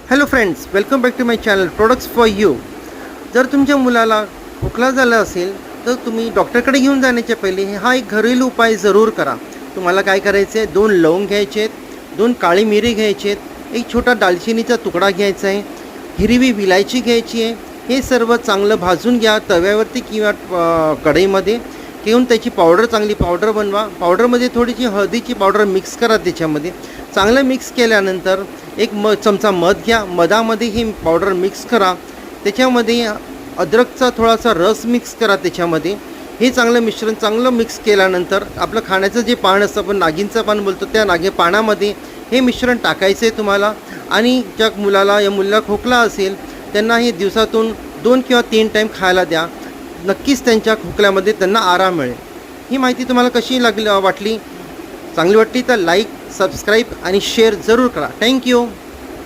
Hello friends, welcome back to my channel products for you. जर तुमच्या मुलाला खोकला झाला असेल तर तुम्ही डॉक्टरकडे घेऊन जाण्याच्या पहिले हा एक घरेलू उपाय जरूर करा. तुम्हाला काय करायचं आहे, 2 लवंग घ्यायचे आहेत, 2 काळी मिरी घ्यायचे आहेत, एक छोटा दालचिनीचा तुकडा घ्यायचा आहे, हिरवी विलायची घ्यायची आहे. हे सर्व चांगलं भाजून घ्या तव्यावरती किंवा कढईमध्ये घेऊन त्याची चांगली पावडर बनवा. पावडरमध्ये थोडीशी हळदीची पावडर मिक्स करा. त्याच्यामध्ये चांगलं मिक्स केल्यानंतर एक चमचा मध घ्या. मधामध्ये ही पावडर मिक्स करा. त्याच्यामध्ये अद्रकचा थोडासा रस मिक्स करा. त्याच्यामध्ये हे चांगलं मिश्रण चांगलं मिक्स केल्यानंतर आपलं खाण्याचं जे पान असतं, आपण नागिनचं पान बोलतो, त्या पानामध्ये हे मिश्रण टाकायचं आहे तुम्हाला. आणि ज्या मुलाला खोकला असेल त्यांना हे दिवसातून 2 किंवा 3 टाईम खायला द्या. नक्कीच त्यांच्या खोकल्यामध्ये त्यांना आराम मिळेल. ही माहिती तुम्हाला कशी वाटली? चांगली वाटली तर लाईक, सबस्क्राईब आणि शेअर जरूर करा. थँक्यू.